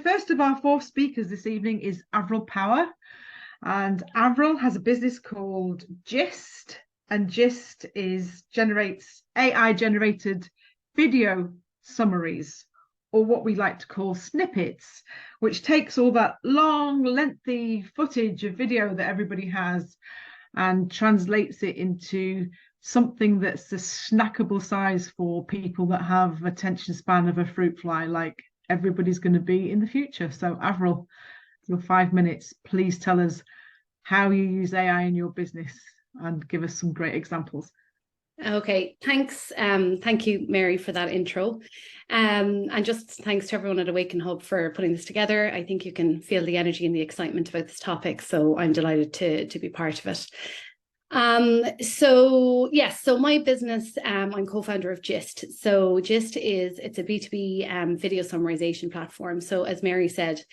first of our 4 speakers this evening is Avril Power. And Avril has a business called Giyst. And Giyst generates AI-generated video summaries, or what we like to call snippets, which takes all that long, lengthy footage of video that everybody has and translates it into something that's a snackable size for people that have attention span of a fruit fly, like everybody's going to be in the future. So Avril, your 5 minutes, please tell us how you use AI in your business and give us some great examples. Okay, thanks. Thank you, Mary, for that intro. And just thanks to everyone at AwakenHub for putting this together. I think you can feel the energy and the excitement about this topic, so I'm delighted to be part of it. So my business, I'm co-founder of Giyst. So Giyst it's a B2B video summarization platform. So as Mary said,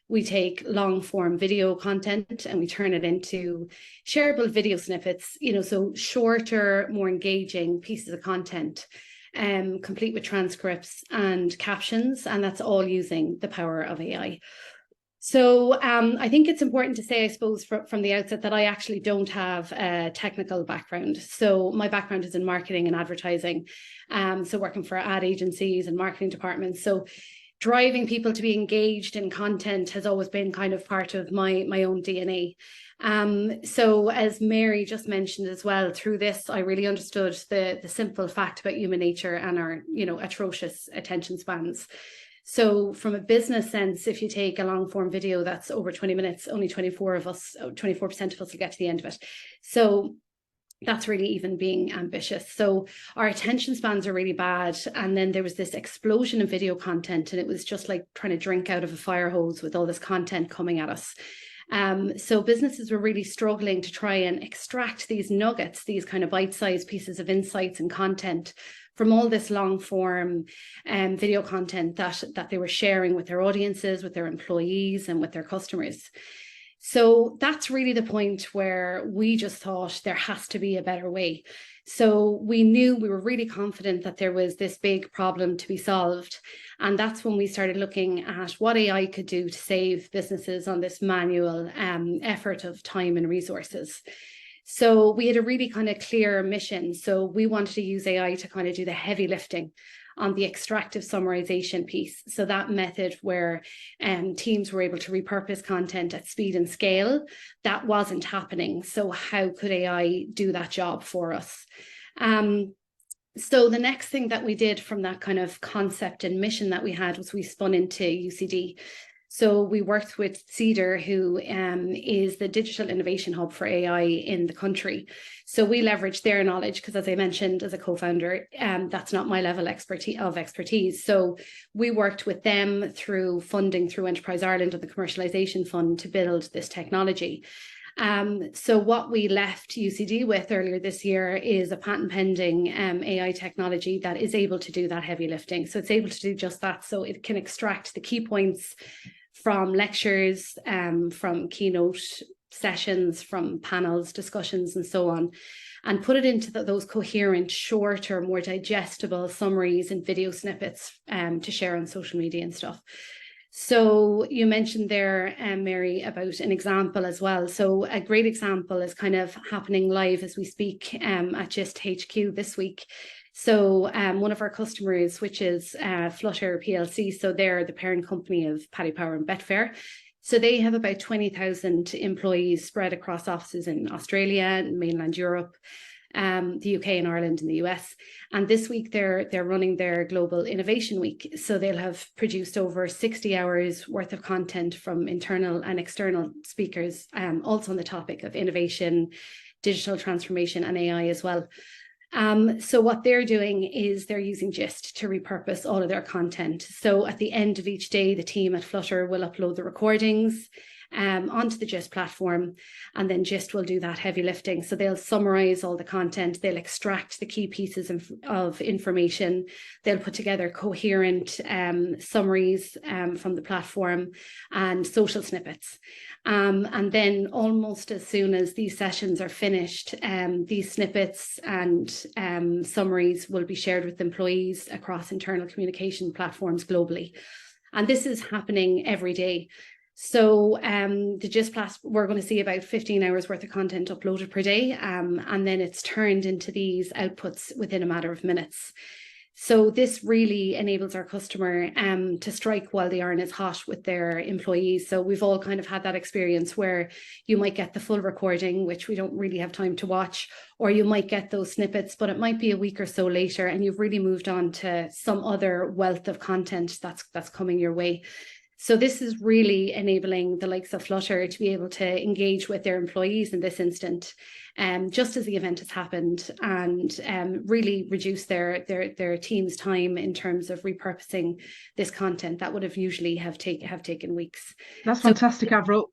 we take long form video content and we turn it into shareable video snippets, so shorter, more engaging pieces of content, complete with transcripts and captions. And that's all using the power of AI. So I think it's important to say, I suppose, from the outset that I actually don't have a technical background. So my background is in marketing and advertising. So working for ad agencies and marketing departments. So driving people to be engaged in content has always been kind of part of my own DNA. So as Mary just mentioned as well, through this, I really understood the simple fact about human nature and our, atrocious attention spans. So from a business sense, if you take a long form video that's over 20 minutes, only 24% of us will get to the end of it. So that's really even being ambitious. So our attention spans are really bad. And then there was this explosion of video content, and it was just like trying to drink out of a fire hose with all this content coming at us. So businesses were really struggling to try and extract these nuggets, these kind of bite-sized pieces of insights and content from all this long form video content that they were sharing with their audiences, with their employees and with their customers. So that's really the point where we just thought there has to be a better way. So we were really confident that there was this big problem to be solved. And that's when we started looking at what AI could do to save businesses on this manual effort of time and resources. So we had a really kind of clear mission. So we wanted to use AI to kind of do the heavy lifting on the extractive summarization piece. So that method where teams were able to repurpose content at speed and scale, that wasn't happening. So how could AI do that job for us? So the next thing that we did from that kind of concept and mission that we had was we spun into UCD. So we worked with Cedar, who is the digital innovation hub for AI in the country. So we leveraged their knowledge because, as I mentioned, as a co-founder, that's not my level of expertise. So we worked with them through funding through Enterprise Ireland and the Commercialisation Fund to build this technology. So what we left UCD with earlier this year is a patent pending AI technology that is able to do that heavy lifting. So it's able to do just that. So it can extract the key points from lectures, from keynote sessions, from panels, discussions, and so on, and put it into those coherent, shorter, more digestible summaries and video snippets to share on social media and stuff. So you mentioned there, Mary, about an example as well. So a great example is kind of happening live as we speak at Giyst HQ this week. So one of our customers, which is Flutter PLC, so they're the parent company of Paddy Power and Betfair. So they have about 20,000 employees spread across offices in Australia and mainland Europe, the UK and Ireland and the US. And this week they're running their Global Innovation Week. So they'll have produced over 60 hours worth of content from internal and external speakers, also on the topic of innovation, digital transformation and AI as well. So what they're doing is they're using Giyst to repurpose all of their content. So at the end of each day, the team at Flutter will upload the recordings onto the Giyst platform, and then Giyst will do that heavy lifting. So they'll summarize all the content, they'll extract the key pieces of information, they'll put together coherent summaries from the platform and social snippets. And then almost as soon as these sessions are finished, these snippets and summaries will be shared with employees across internal communication platforms globally. And this is happening every day. So the Giyst platform, we're going to see about 15 hours worth of content uploaded per day, and then it's turned into these outputs within a matter of minutes. So this really enables our customer to strike while the iron is hot with their employees. So we've all kind of had that experience where you might get the full recording, which we don't really have time to watch, or you might get those snippets, but it might be a week or so later and you've really moved on to some other wealth of content that's coming your way. So this is really enabling the likes of Flutter to be able to engage with their employees in this instant, just as the event has happened, and really reduce their team's time in terms of repurposing this content that would have usually have taken weeks. That's fantastic, Avril.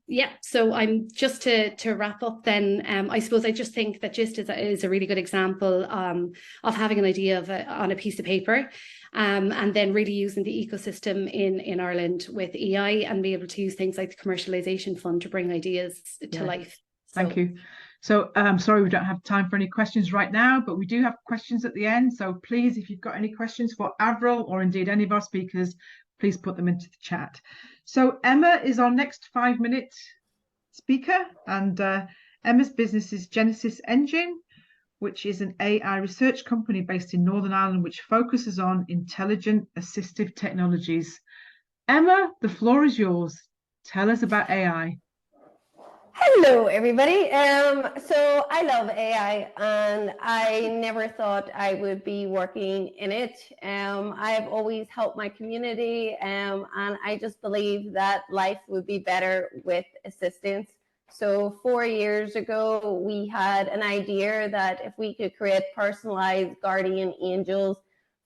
Yeah, so I'm just to wrap up then, I suppose I just think that Giyst is a really good example of having an idea on a piece of paper, and then really using the ecosystem in Ireland with EI and be able to use things like the commercialization fund to bring ideas to life. Thank you. So I'm sorry we don't have time for any questions right now, but we do have questions at the end. So please, if you've got any questions for Avril or indeed any of our speakers, please put them into the chat. So Emma is our next 5-minute speaker, and Emma's business is Genysys Engine, which is an AI research company based in Northern Ireland, which focuses on intelligent assistive technologies. Emma, the floor is yours. Tell us about AI. Hello, everybody. So I love AI, and I never thought I would be working in it. I've always helped my community, and I just believe that life would be better with assistance. So 4 years ago, we had an idea that if we could create personalized guardian angels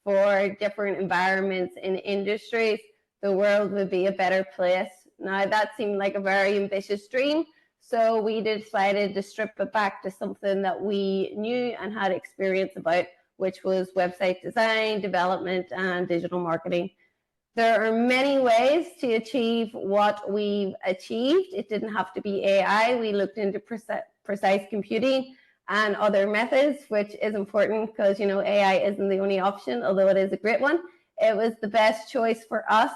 for different environments and industries, the world would be a better place. Now, that seemed like a very ambitious dream. So we decided to strip it back to something that we knew and had experience about, which was website design, development, and digital marketing. There are many ways to achieve what we've achieved. It didn't have to be AI. We looked into precise computing and other methods, which is important because, you know, AI isn't the only option, although it is a great one. It was the best choice for us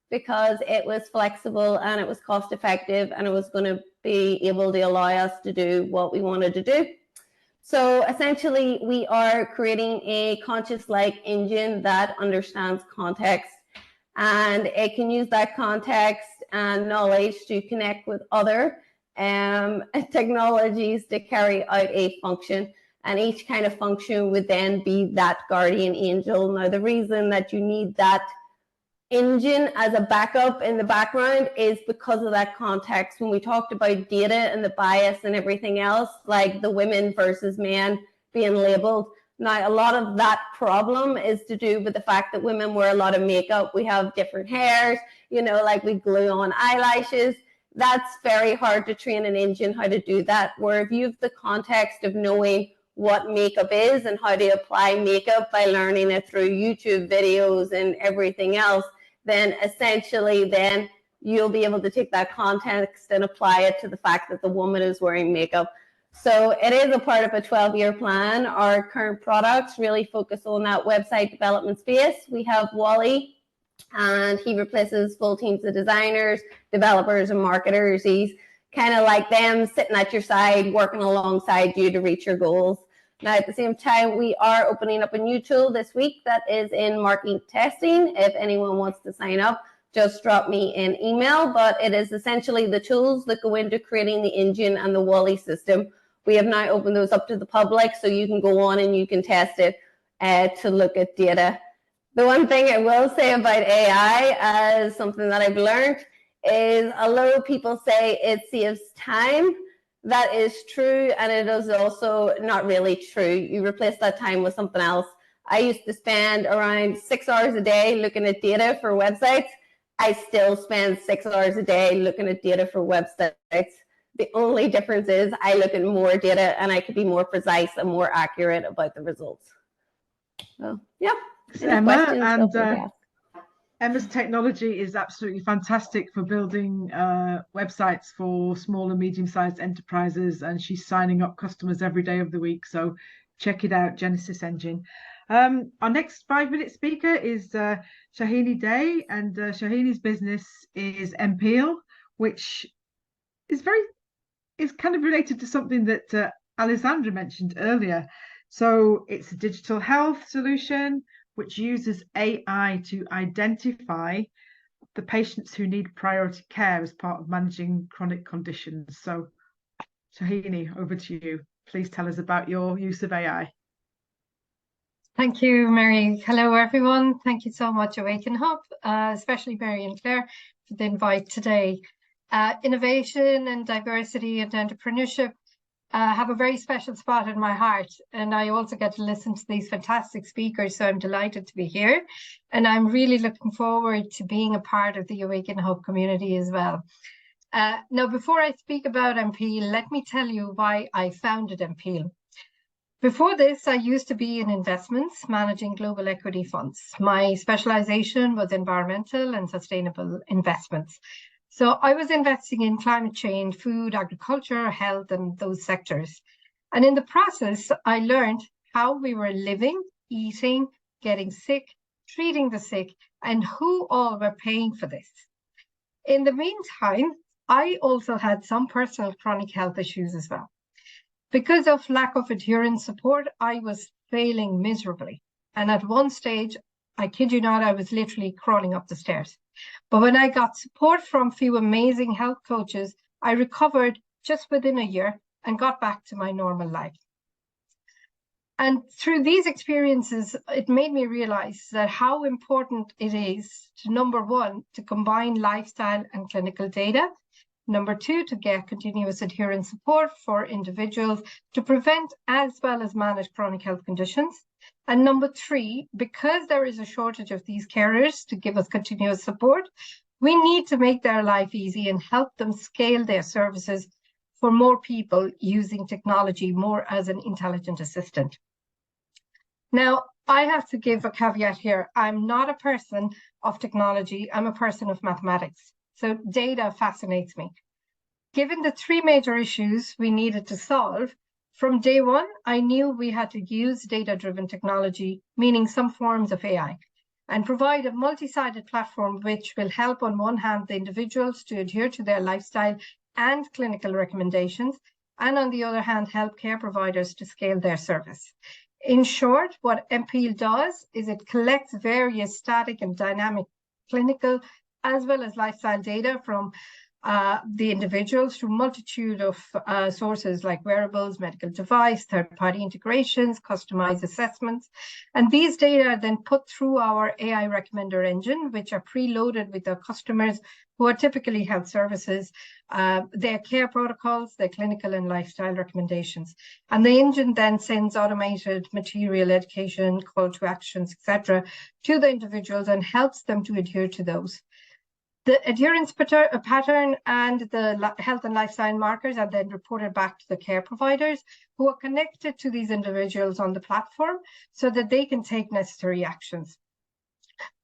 because it was flexible and it was cost effective, and it was going to be able to allow us to do what we wanted to do. So essentially, we are creating a conscious-like engine that understands context, and it can use that context and knowledge to connect with other technologies to carry out a function. And each kind of function would then be that guardian angel. Now, the reason that you need that engine as a backup in the background is because of that context. When we talked about data and the bias and everything else, like the women versus men being labeled, now a lot of that problem is to do with the fact that women wear a lot of makeup. We have different hairs, you know, like we glue on eyelashes. That's very hard to train an engine how to do that, where if you have the context of knowing what makeup is and how to apply makeup by learning it through YouTube videos and everything else, then essentially then you'll be able to take that context and apply it to the fact that the woman is wearing makeup. So it is a part of a 12-year plan. Our current products really focus on that website development space. We have Wally, and he replaces full teams of designers, developers, and marketers. He's kind of like them sitting at your side, working alongside you to reach your goals. Now, at the same time, we are opening up a new tool this week that is in marketing testing. If anyone wants to sign up, just drop me an email. But it is essentially the tools that go into creating the engine and the Wally system. We have now opened those up to the public, so you can go on and you can test it to look at data. The one thing I will say about AI as something that I've learned is a lot of people say it saves time. That is true, and it is also not really true. You replace that time with something else. I used to spend around 6 hours a day looking at data for websites. I still spend 6 hours a day looking at data for websites. The only difference is I look at more data and I could be more precise and more accurate about the results. So, yeah. Emma, and Emma's technology is absolutely fantastic for building websites for small and medium-sized enterprises, and she's signing up customers every day of the week. So check it out, Genysys Engine. Our next 5-minute speaker is Sohini Day, and Sohini's business is Empeal, which is kind of related to something that Alessandra mentioned earlier. So it's a digital health solution which uses AI to identify the patients who need priority care as part of managing chronic conditions. So Sohini, over to you. Please tell us about your use of AI. Thank you, Mary. Hello, everyone. Thank you so much, AwakenHub, especially Mary and Claire, for the invite today. Innovation and diversity and entrepreneurship have a very special spot in my heart, and I also get to listen to these fantastic speakers, so I'm delighted to be here, and I'm really looking forward to being a part of the AwakenHub community as well. Now, before I speak about Empeal, let me tell you why I founded Empeal. Before this, I used to be in investments, managing global equity funds. My specialization was environmental and sustainable investments. So I was investing in climate change, food, agriculture, health, and those sectors. And in the process, I learned how we were living, eating, getting sick, treating the sick, and who all were paying for this. In the meantime, I also had some personal chronic health issues as well. Because of lack of adherence support, I was failing miserably. And at one stage, I kid you not, I was literally crawling up the stairs. But when I got support from a few amazing health coaches, I recovered just within a year and got back to my normal life. And through these experiences, it made me realize that how important it is to, number one, to combine lifestyle and clinical data. Number two, to get continuous adherence support for individuals to prevent as well as manage chronic health conditions. And number three, because there is a shortage of these carers to give us continuous support, we need to make their life easy and help them scale their services for more people using technology more as an intelligent assistant. Now, I have to give a caveat here. I'm not a person of technology. I'm a person of mathematics. So data fascinates me. Given the three major issues we needed to solve, from day one, I knew we had to use data-driven technology, meaning some forms of AI, and provide a multi-sided platform which will help, on one hand, the individuals to adhere to their lifestyle and clinical recommendations, and on the other hand, help care providers to scale their service. In short, what Empeal does is it collects various static and dynamic clinical as well as lifestyle data from the individuals through a multitude of sources like wearables, medical device, third-party integrations, customized assessments. And these data are then put through our AI recommender engine, which are preloaded with our customers who are typically health services, their care protocols, their clinical and lifestyle recommendations. And the engine then sends automated material, education, call to actions, etc., to the individuals and helps them to adhere to those. The adherence pattern and the health and lifestyle markers are then reported back to the care providers who are connected to these individuals on the platform so that they can take necessary actions.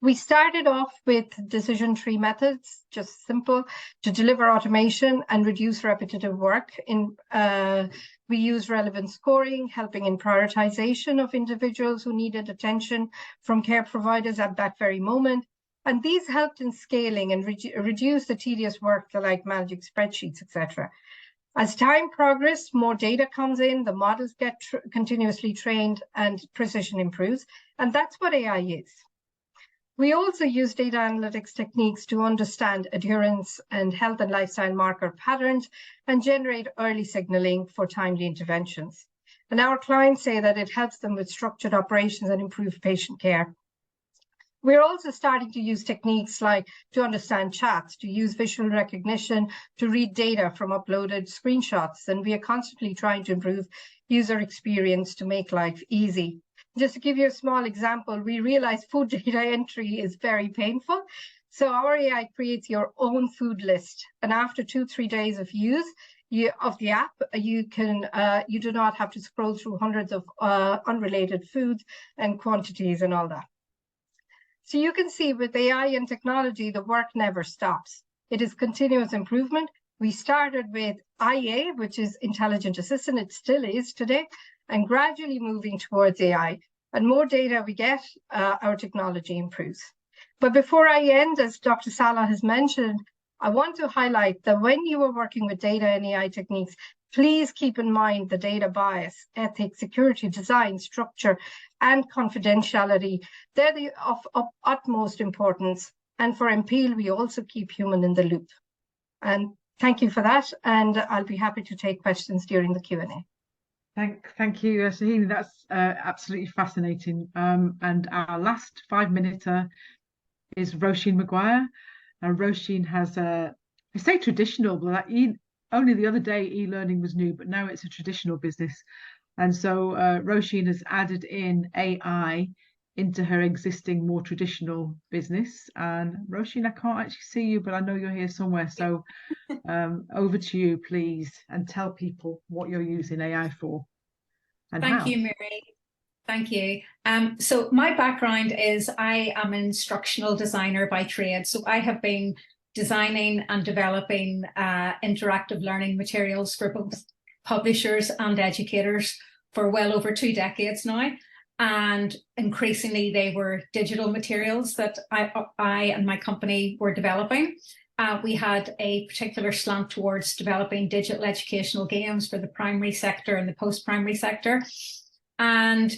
We started off with decision tree methods, just simple, to deliver automation and reduce repetitive work. We use relevant scoring, helping in prioritization of individuals who needed attention from care providers at that very moment. And these helped in scaling and reduce the tedious work like managing spreadsheets, etc. As time progressed, more data comes in, the models get continuously trained and precision improves. And that's what AI is. We also use data analytics techniques to understand adherence and health and lifestyle marker patterns and generate early signaling for timely interventions. And our clients say that it helps them with structured operations and improved patient care. We're also starting to use techniques like to understand chats, to use visual recognition, to read data from uploaded screenshots. And we are constantly trying to improve user experience to make life easy. Just to give you a small example, we realize food data entry is very painful. So our AI creates your own food list. And after 2-3 days of use of the app, you do not have to scroll through hundreds of unrelated foods and quantities and all that. So you can see with AI and technology, the work never stops. It is continuous improvement. We started with IA, which is intelligent assistant. It still is today, and gradually moving towards AI. And more data we get, our technology improves. But before I end, as Dr. Sala has mentioned, I want to highlight that when you are working with data and AI techniques, please keep in mind the data bias, ethics, security, design, structure, and confidentiality. They're of utmost importance. And for Empeal, we also keep human in the loop. And thank you for that. And I'll be happy to take questions during the Q&A. Thank you, Sohini. That's absolutely fascinating. And our last 5-minute is Róisín Maguire. Róisín has I say traditional, but only the other day e-learning was new, but now it's a traditional business. And so Róisín has added in AI into her existing more traditional business. And Róisín, I can't actually see you, but I know you're here somewhere. So over to you, please, and tell people what you're using AI for and how. Thank you, Mary. Thank you. So my background is I am an instructional designer by trade. So I have been designing and developing interactive learning materials for both publishers and educators for well over 2 decades now. And increasingly, they were digital materials that I and my company were developing. We had a particular slant towards developing digital educational games for the primary sector and the post-primary sector. And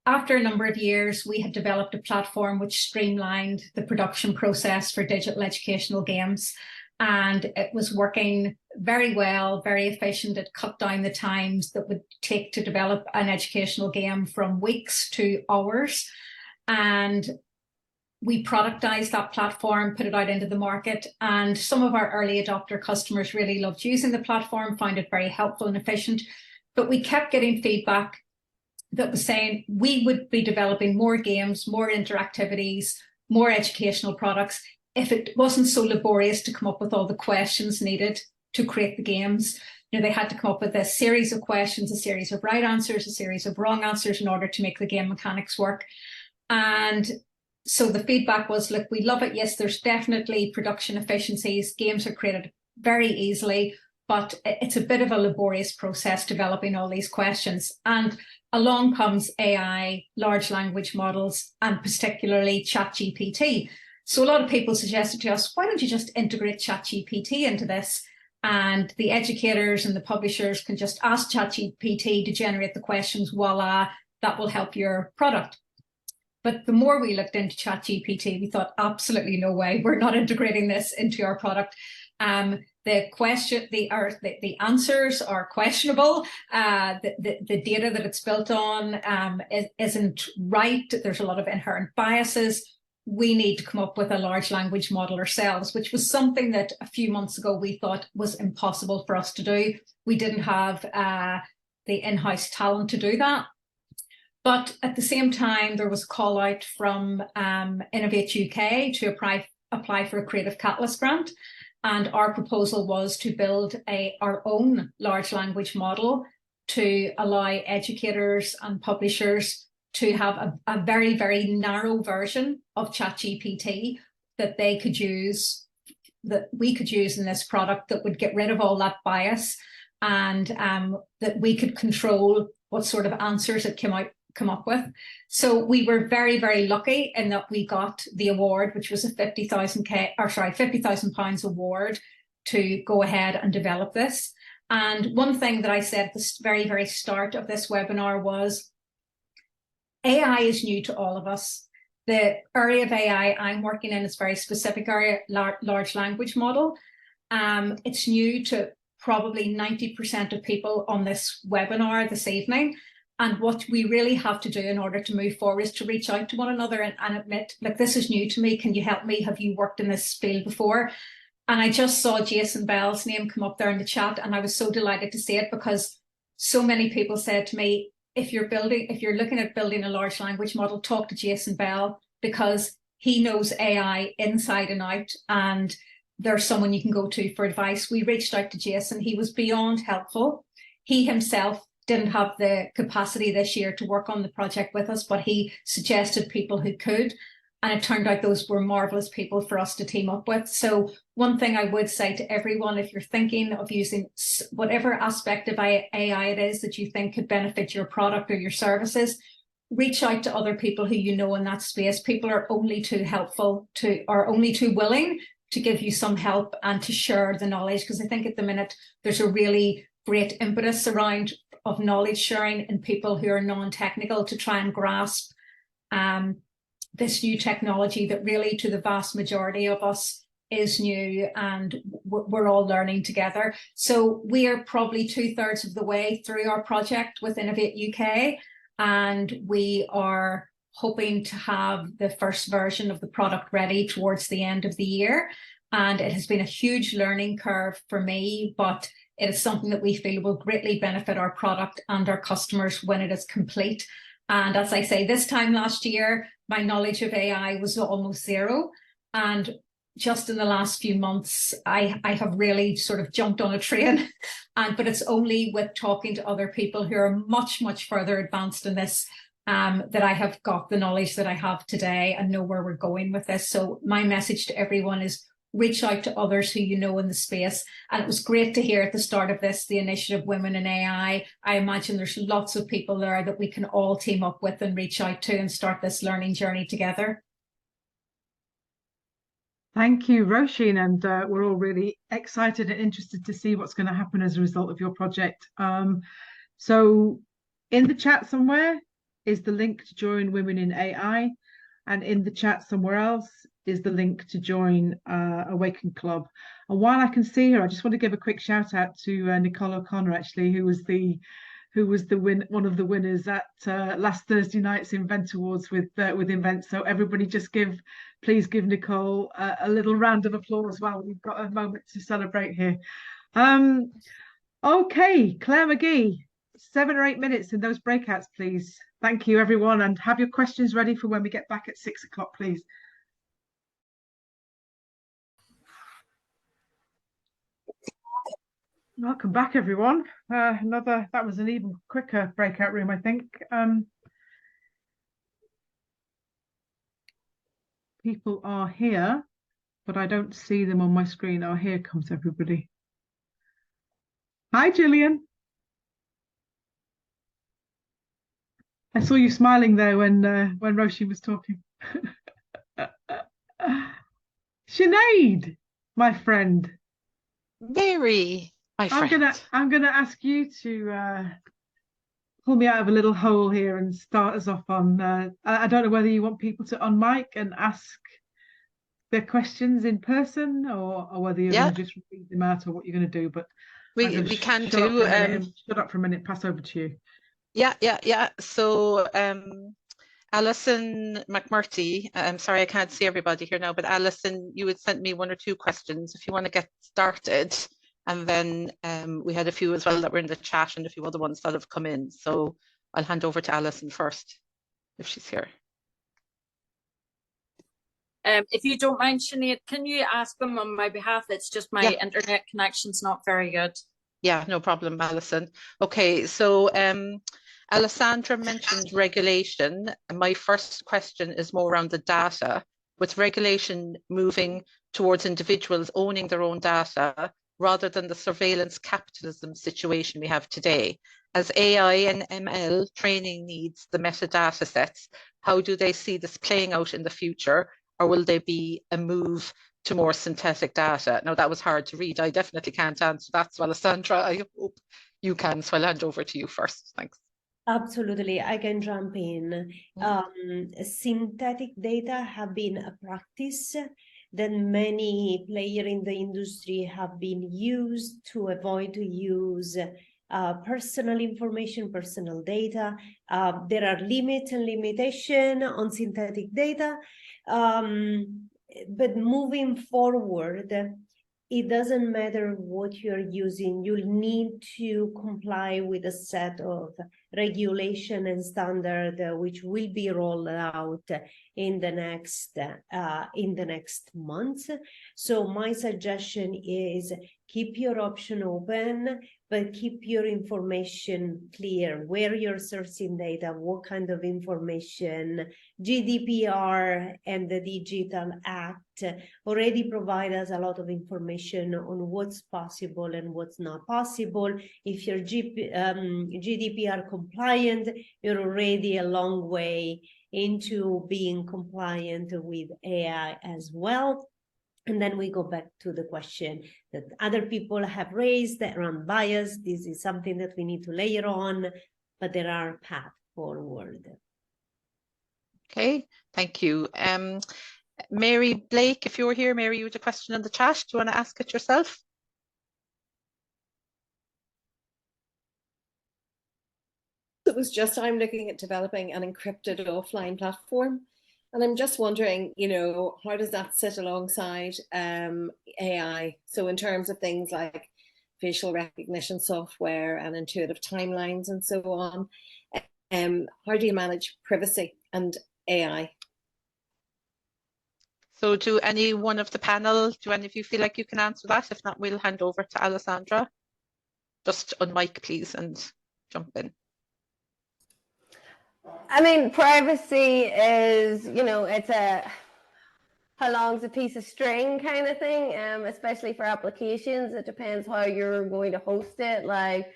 after a number of years, we had developed a platform which streamlined the production process for digital educational games. And it was working very well, very efficient. It cut down the times that would take to develop an educational game from weeks to hours. And we productized that platform, put it out into the market, and some of our early adopter customers really loved using the platform, found it very helpful and efficient. But we kept getting feedback that was saying we would be developing more games, more interactivities, more educational products if it wasn't so laborious to come up with all the questions needed to create the games. You know, they had to come up with a series of questions, a series of right answers, a series of wrong answers in order to make the game mechanics work. And so the feedback was, look, we love it. Yes, there's definitely production efficiencies. Games are created very easily, but it's a bit of a laborious process developing all these questions. And along comes AI, large language models, and particularly ChatGPT. So a lot of people suggested to us, why don't you just integrate ChatGPT into this? And the educators and the publishers can just ask ChatGPT to generate the questions, voila, that will help your product. But the more we looked into ChatGPT, we thought, absolutely no way, we're not integrating this into our product. The answers are questionable. The data that it's built on isn't right. There's a lot of inherent biases. We need to come up with a large language model ourselves, which was something that a few months ago we thought was impossible for us to do. We didn't have the in-house talent to do that. But at the same time, there was a call out from Innovate UK to apply for a Creative Catalyst grant. And our proposal was to build our own large language model to allow educators and publishers to have a very, very narrow version of ChatGPT that they could use, that we could use in this product, that would get rid of all that bias, and that we could control what sort of answers it come up with. So we were very, very lucky in that we got the award, which was a £50,000 award to go ahead and develop this. And one thing that I said at the very, very start of this webinar was, AI is new to all of us. The area of AI I'm working in is a very specific area, large language model. It's new to probably 90% of people on this webinar this evening. And what we really have to do in order to move forward is to reach out to one another and admit, like, this is new to me. Can you help me? Have you worked in this field before? And I just saw Jason Bell's name come up there in the chat, and I was so delighted to see it, because so many people said to me, if you're looking at building a large language model, talk to Jason Bell, because he knows AI inside and out, and there's someone you can go to for advice. We reached out to Jason. He was beyond helpful. He himself didn't have the capacity this year to work on the project with us, but he suggested people who could. And it turned out those were marvelous people for us to team up with. So one thing I would say to everyone, if you're thinking of using whatever aspect of AI it is that you think could benefit your product or your services, reach out to other people who you know in that space. People are only too helpful or only too willing to give you some help and to share the knowledge, because I think at the minute there's a really great impetus around of knowledge sharing in people who are non-technical to try and grasp this new technology that really to the vast majority of us is new, and we're all learning together. So we are probably 2/3 of the way through our project with Innovate UK, and we are hoping to have the first version of the product ready towards the end of the year. And it has been a huge learning curve for me, but it is something that we feel will greatly benefit our product and our customers when it is complete. And as I say, this time last year, my knowledge of AI was almost zero. And just in the last few months, I have really sort of jumped on a train. But it's only with talking to other people who are much, much further advanced in this that I have got the knowledge that I have today and know where we're going with this. So my message to everyone is reach out to others who you know in the space. And it was great to hear at the start of this, the initiative Women in AI. I imagine there's lots of people there that we can all team up with and reach out to and start this learning journey together. Thank you, Róisín, and we're all really excited and interested to see what's going to happen as a result of your project. So in the chat somewhere is the link to join Women in AI, and in the chat somewhere else is the link to join Awaken Club. And while I can see her, I just want to give a quick shout out to Nicole O'Connor, actually, who was one of the winners at last Thursday night's Invent Awards with Invent. So everybody, please give Nicole a little round of applause while we've got a moment to celebrate here. Okay, Claire McGee, 7 or 8 minutes in those breakouts, please. Thank you, everyone, and have your questions ready for when we get back at 6 o'clock, please. Welcome back, everyone. That was an even quicker breakout room, I think. People are here, but I don't see them on my screen. Oh, here comes everybody. Hi, Gillian. I saw you smiling there when Róisín was talking. Sinead, my friend. Mary, my friend. I'm gonna ask you to pull me out of a little hole here and start us off on. I don't know whether you want people to unmic and ask their questions in person, or whether you're going to just read them out, or what you're going to do. But we can do. Shut up for a minute. Pass over to you. Yeah. So Alison McMurty, I'm sorry I can't see everybody here now, but Alison, you had sent me 1 or 2 questions if you want to get started. And then we had a few as well that were in the chat and a few other ones that have come in. So I'll hand over to Alison first, if she's here. If you don't mind, Sinead, can you ask them on my behalf? It's just my internet connection's not very good. Yeah, no problem, Alison. Okay, so Alessandra mentioned regulation. And my first question is more around the data. With regulation moving towards individuals owning their own data rather than the surveillance capitalism situation we have today, as AI and ML training needs the metadata sets, how do they see this playing out in the future? Or will there be a move to more synthetic data? Now, that was hard to read. I definitely can't answer that. So, Alessandra, I hope you can. So I'll hand over to you first. Thanks. Absolutely, I can jump in. Synthetic data have been a practice that many players in the industry have been used to avoid to use personal information, personal data. There are limits and limitations on synthetic data. But moving forward, it doesn't matter what you're using, you'll need to comply with a set of regulation and standard which will be rolled out in the next months. So my suggestion is keep your option open, but keep your information clear, where you're sourcing data, what kind of information. GDPR and the Digital Act already provide us a lot of information on what's possible and what's not possible. If you're GDPR compliant, you're already a long way into being compliant with AI as well. And then we go back to the question that other people have raised around bias. This is something that we need to layer on, but there are paths forward. Okay, thank you. Mary Blake, if you were here, Mary, you had a question in the chat. Do you want to ask it yourself? It was just, I'm looking at developing an encrypted offline platform. And I'm just wondering, you know, how does that sit alongside AI? So in terms of things like facial recognition software and intuitive timelines and so on, how do you manage privacy and AI? So do any one of the panel, do any of you feel like you can answer that? If not, we'll hand over to Alessandra. Just on mic, please, and jump in. I mean, privacy is, you know, it's a how long's a piece of string kind of thing, especially for applications. It depends how you're going to host it. Like,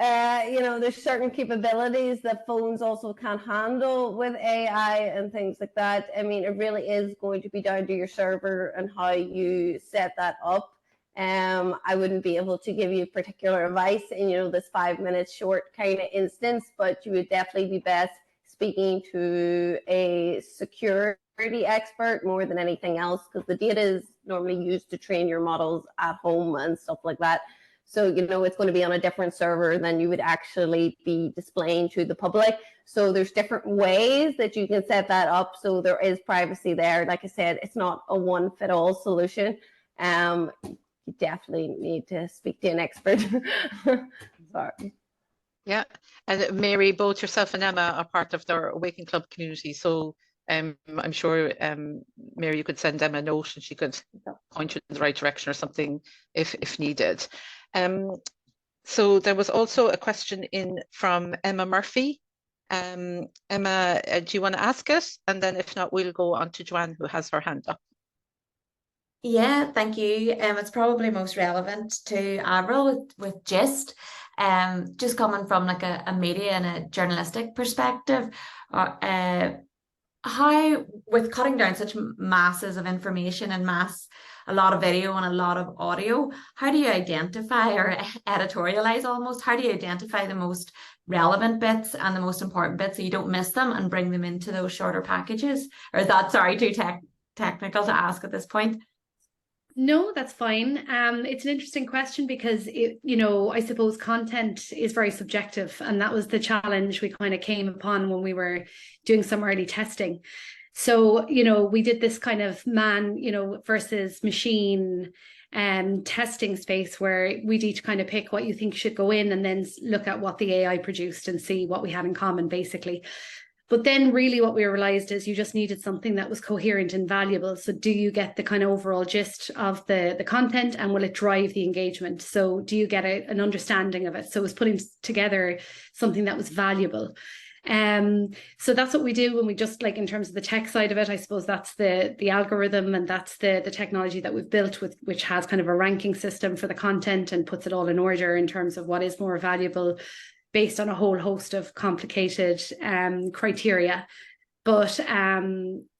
you know, there's certain capabilities that phones also can't handle with AI and things like that. I mean, it really is going to be down to your server and how you set that up. I wouldn't be able to give you particular advice in, you know, this 5 minutes short kind of instance, but you would definitely be best speaking to a security expert more than anything else, because the data is normally used to train your models at home and stuff like that. So, you know, it's going to be on a different server than you would actually be displaying to the public. So there's different ways that you can set that up. So there is privacy there. Like I said, it's not a one-fit-all solution. You definitely need to speak to an expert. Sorry. Yeah, and Mary, both yourself and Emma are part of the Awaken Club community. So I'm sure, Mary, you could send Emma a note and she could point you in the right direction or something if needed. So there was also a question in from Emma Murphy. Emma, do you want to ask it? And then if not, we'll go on to Joanne, who has her hand up. Yeah, thank you. It's probably most relevant to Avril with Giyst. Just coming from like a media and a journalistic perspective, how, with cutting down such masses of information and a lot of video and a lot of audio, how do you identify or editorialize almost? How do you identify the most relevant bits and the most important bits so you don't miss them and bring them into those shorter packages? Or is that, sorry, too technical to ask at this point? No, that's fine. It's an interesting question because you know, I suppose content is very subjective, and that was the challenge we kind of came upon when we were doing some early testing. So, you know, we did this kind of man, you know, versus machine testing space where we'd each kind of pick what you think should go in and then look at what the AI produced and see what we had in common, basically. But then really what we realized is you just needed something that was coherent and valuable. So do you get the kind of overall gist of the content, and will it drive the engagement? So do you get an understanding of it? So it was putting together something that was valuable. So that's what we do when we just, like, in terms of the tech side of it, I suppose that's the algorithm, and that's the technology that we've built with, which has kind of a ranking system for the content and puts it all in order in terms of what is more valuable, based on a whole host of complicated criteria. But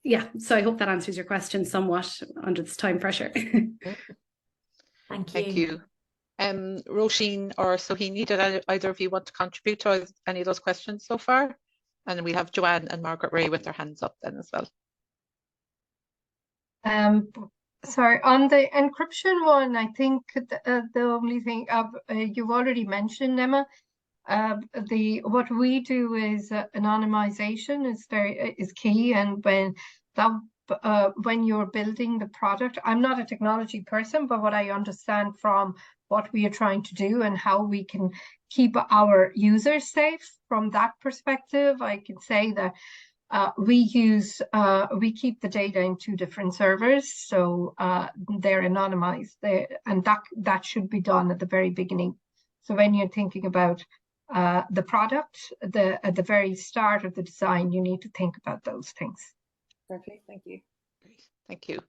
yeah, so I hope that answers your question somewhat under this time pressure. Thank Thank you. you. Róisín or Sohini, did either of you want to contribute to any of those questions so far? And then we have Joanne and Margaret Ray with their hands up then as well. Sorry, on the encryption one, I think the only thing you've already mentioned, Emma, what we do is anonymization is key, and when you're building the product, I'm not a technology person, but what I understand from what we are trying to do and how we can keep our users safe from that perspective, I can say that we keep the data in 2 different servers, so they're anonymized, and that should be done at the very beginning. So when you're thinking about the product, at the very start of the design, you need to think about those things. Perfect, thank you. Great, thank you.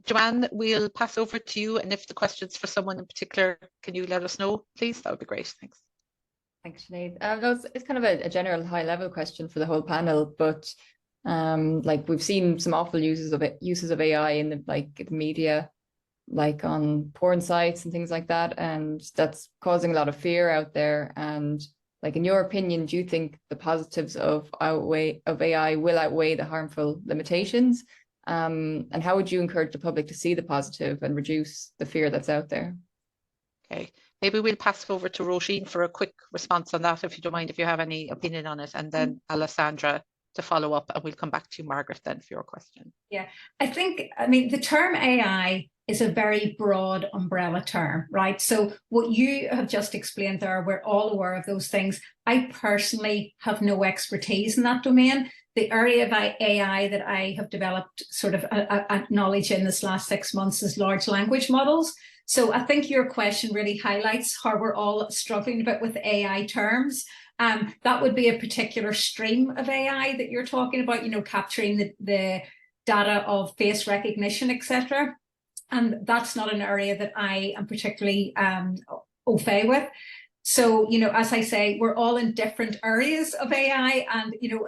Joanne, we'll pass over to you, and if the question's for someone in particular, can you let us know, please? That would be great, thanks. Thanks, Sinead. No, it's kind of a general high-level question for the whole panel, but like we've seen some awful uses of AI in the media, like on porn sites and things like that, and that's causing a lot of fear out there. And like, in your opinion, do you think the positives of AI will outweigh the harmful limitations? And how would you encourage the public to see the positive and reduce the fear that's out there? Okay, maybe we'll pass it over to Róisín for a quick response on that, if you don't mind, if you have any opinion on it, and then Alessandra to follow up, and we'll come back to you, Margaret, then for your question. Yeah, I mean, the term AI is a very broad umbrella term, right? So what you have just explained there, we're all aware of those things. I personally have no expertise in that domain. The area of AI that I have developed sort of a knowledge in this last 6 months is large language models. So I think your question really highlights how we're all struggling a bit with AI terms. That would be a particular stream of AI that you're talking about, you know, capturing the data of face recognition, etc. And that's not an area that I am particularly au fait with. So, you know, as I say, we're all in different areas of AI, and, you know,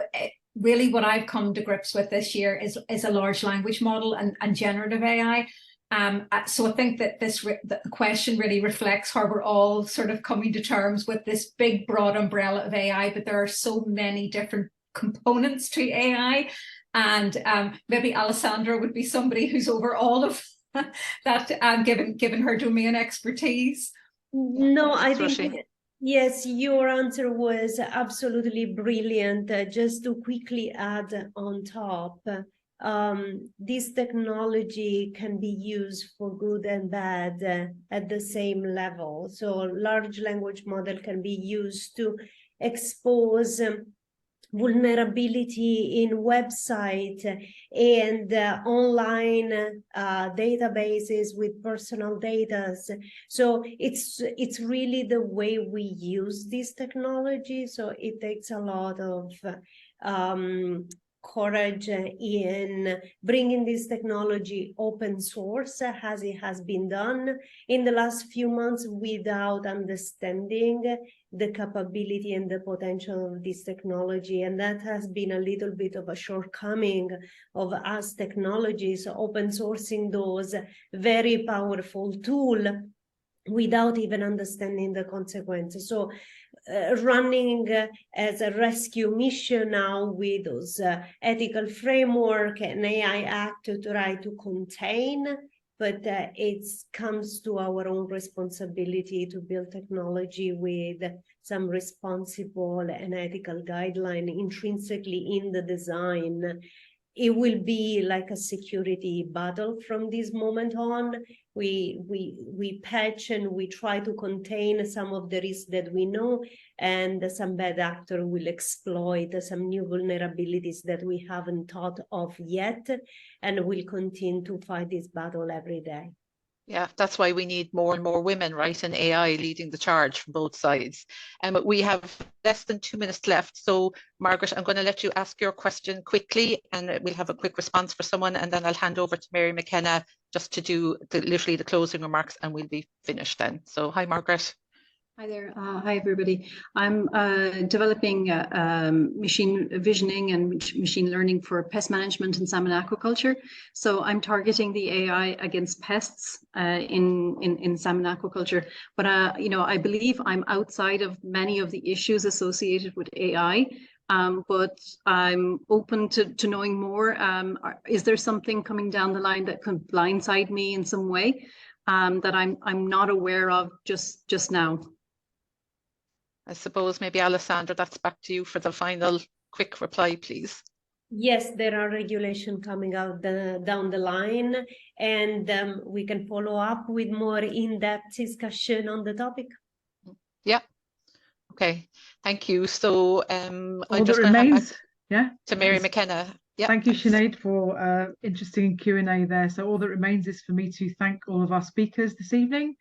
really what I've come to grips with this year is a large language model and generative AI. So I think that that the question really reflects how we're all sort of coming to terms with this big, broad umbrella of AI, but there are so many different components to AI. And maybe Alessandra would be somebody who's over all of that, given her domain expertise. No, I think, yes, your answer was absolutely brilliant. Just to quickly add on top, this technology can be used for good and bad at the same level. So large language model can be used to expose vulnerability in website and online databases with personal data. So it's really the way we use this technology. So it takes a lot of courage in bringing this technology open source, as it has been done in the last few months, without understanding the capability and the potential of this technology. And that has been a little bit of a shortcoming of us technologies, open sourcing those very powerful tools without even understanding the consequences. So running as a rescue mission now with those ethical framework and AI Act to try to contain, but it comes to our own responsibility to build technology with some responsible and ethical guideline intrinsically in the design. It will be like a security battle from this moment on. We patch and we try to contain some of the risks that we know, and some bad actor will exploit some new vulnerabilities that we haven't thought of yet, and we'll continue to fight this battle every day. Yeah, that's why we need more and more women, right, in AI leading the charge from both sides. We have less than 2 minutes left. So, Margaret, I'm going to let you ask your question quickly, and we'll have a quick response for someone, and then I'll hand over to Mary McKenna just to do literally the closing remarks, and we'll be finished then. So, hi, Margaret. Hi there. Hi, everybody. I'm developing machine visioning and machine learning for pest management and salmon aquaculture. So I'm targeting the AI against pests in salmon aquaculture. But, you know, I believe I'm outside of many of the issues associated with AI. But I'm open to knowing more. Is there something coming down the line that could blindside me in some way that I'm not aware of just now? I suppose maybe Alessandra, that's back to you for the final quick reply, please. Yes, there are regulations coming out down the line, and we can follow up with more in-depth discussion on the topic. Yeah. Okay. Thank you. So all that remains, to Mary McKenna. Yeah. Thank you, Sinead, for interesting Q&A there. So all that remains is for me to thank all of our speakers this evening.